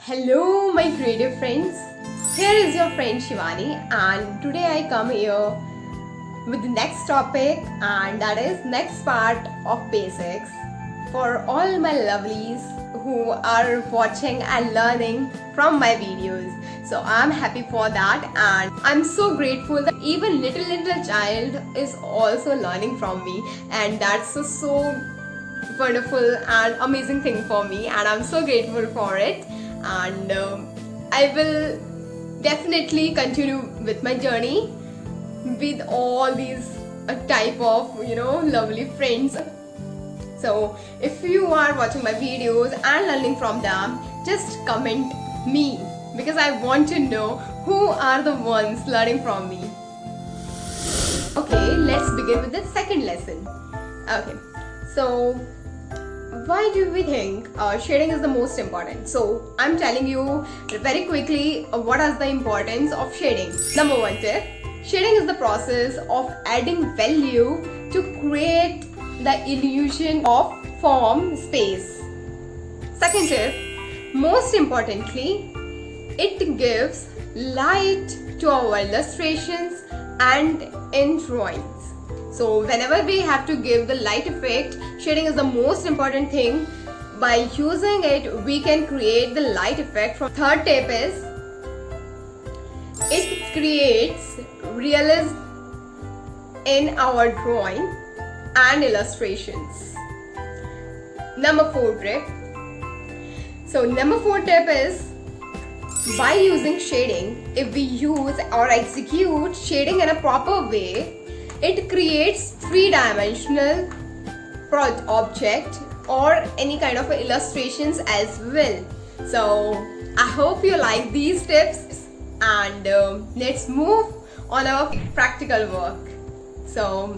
Hello my creative friends, here is your friend Shivani and today I come here with the next topic and that is next part of basics for all my lovelies who are watching and learning from my videos. So I'm happy for that and I'm so grateful that even little child is also learning from me, and that's so wonderful and amazing thing for me and I'm so grateful for it. And I will definitely continue with my journey with all these type of lovely friends. So if you are watching my videos and learning from them, just comment me because I want to know who are the ones learning from me. Okay, let's begin with the second lesson. Okay, so why do we think shading is the most important? So I'm telling you very quickly what is the importance of shading. Number one tip, shading is the process of adding value to create the illusion of form space. Second tip, most importantly, it gives light to our illustrations and in drawings. So whenever we have to give the light effect, shading is the most important thing. By using it, we can create the light effect. Third tip is, it creates realism in our drawing and illustrations. Number four tip. So number four tip is, by using shading, if we use or execute shading in a proper way, it creates three-dimensional object or any kind of illustrations as well. So I hope you like these tips and let's move on our practical work. So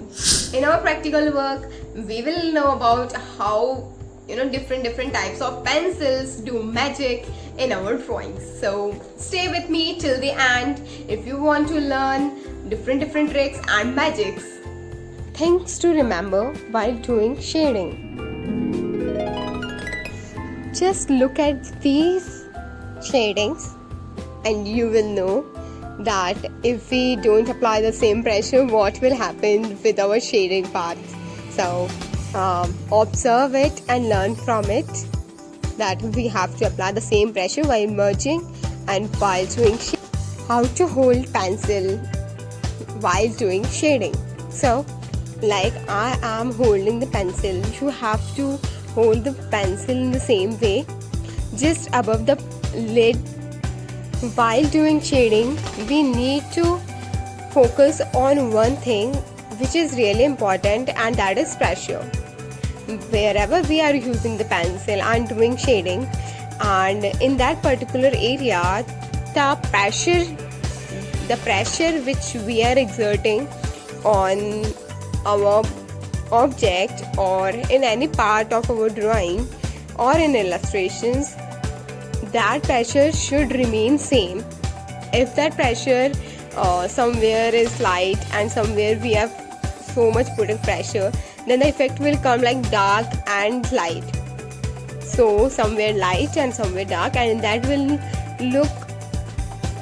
in our practical work, we will know about how different types of pencils do magic in our drawings. So stay with me till the end if you want to learn different tricks and magics. Things to remember while doing shading. Just look at these shadings and you will know that if we don't apply the same pressure, what will happen with our shading part. So observe it and learn from it that we have to apply the same pressure while merging and while doing shading. How to hold pencil while doing shading. So like I am holding the pencil, you have to hold the pencil in the same way, just above the lid. While doing shading, we need to focus on one thing which is really important, and that is pressure. Wherever we are using the pencil and doing shading, and in that particular area, the pressure which we are exerting on our object or in any part of our drawing or in illustrations, that pressure should remain same. If that pressure somewhere is light and somewhere we have so much putting pressure, then the effect will come like dark and light. So somewhere light and somewhere dark, and that will look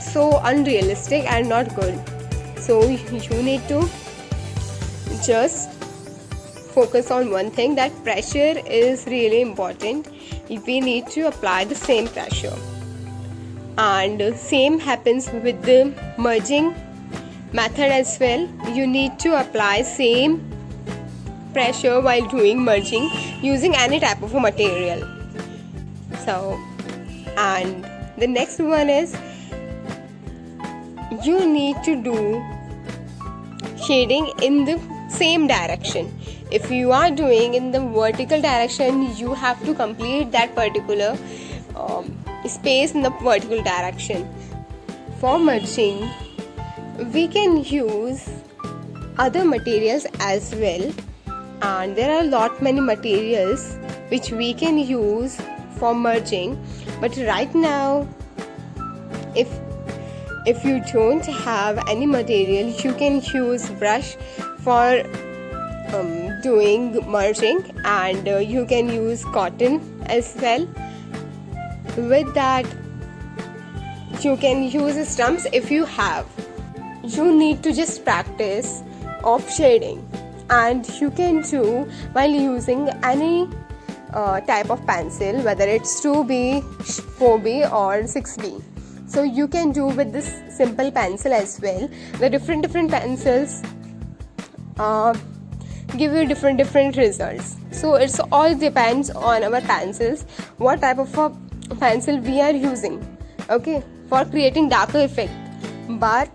so unrealistic and not good. So you need to just focus on one thing, that pressure is really important. We need to apply the same pressure, and same happens with the merging method as well. You need to apply same pressure while doing merging using any type of a material. So, and the next one is, you need to do shading in the same direction. If you are doing in the vertical direction, you have to complete that particular space in the vertical direction. For merging, we can use other materials as well, and there are many materials which we can use for merging. But right now, if you don't have any material, you can use brush for doing merging, and you can use cotton as well. With that, you can use stumps if you have. You need to just practice of shading, and you can do while using any type of pencil, whether it's 2B, 4B or 6B. So you can do with this simple pencil as well. The different pencils give you different results. So it's all depends on our pencils, what type of a pencil we are using, okay, for creating darker effect. But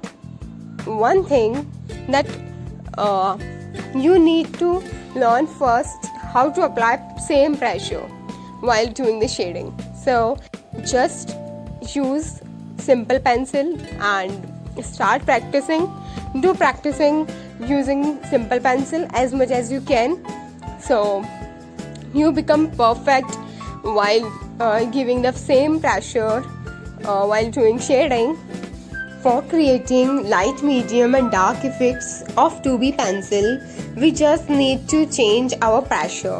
one thing that you need to learn first, how to apply same pressure while doing the shading. So just use simple pencil and start practicing. Do practicing using simple pencil as much as you can, so you become perfect while giving the same pressure while doing shading. For creating light, medium and dark effects of 2B pencil, we just need to change our pressure.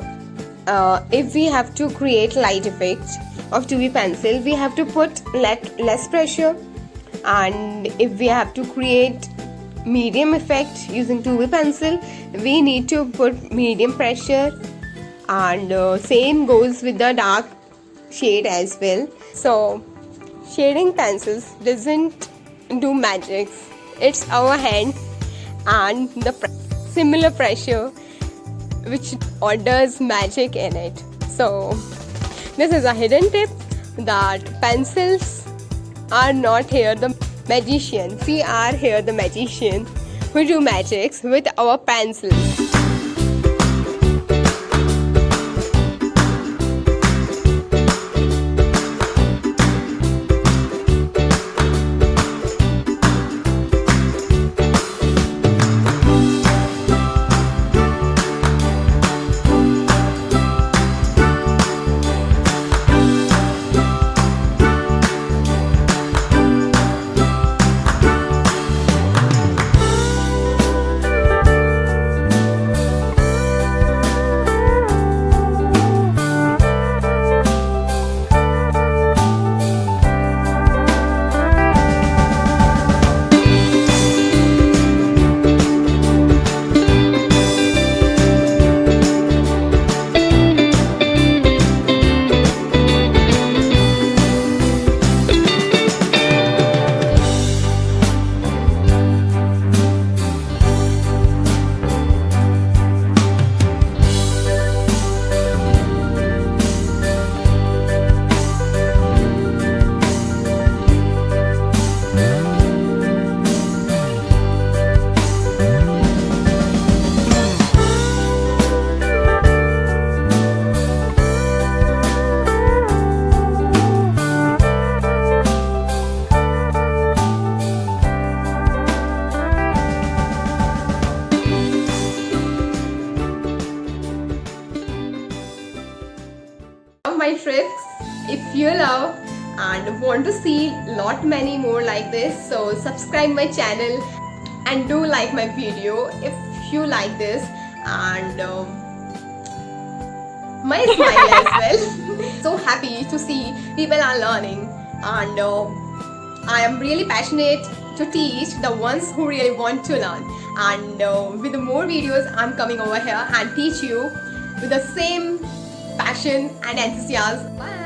If we have to create light effect of 2B pencil, we have to put less pressure, and if we have to create medium effect using 2B pencil, we need to put medium pressure, and same goes with the dark shade as well. So shading pencils doesn't do magic, it's our hand and the similar pressure which does magic in it. So this is a hidden tip, that pencils are not here the magician, we are here the magician who do magics with our pencils. My tricks. If you love and want to see many more like this, so subscribe my channel and do like my video if you like this, and my smile as well. So happy to see people are learning, and I am really passionate to teach the ones who really want to learn, and with more videos I'm coming over here and teach you with the same passion and enthusiasm. Bye.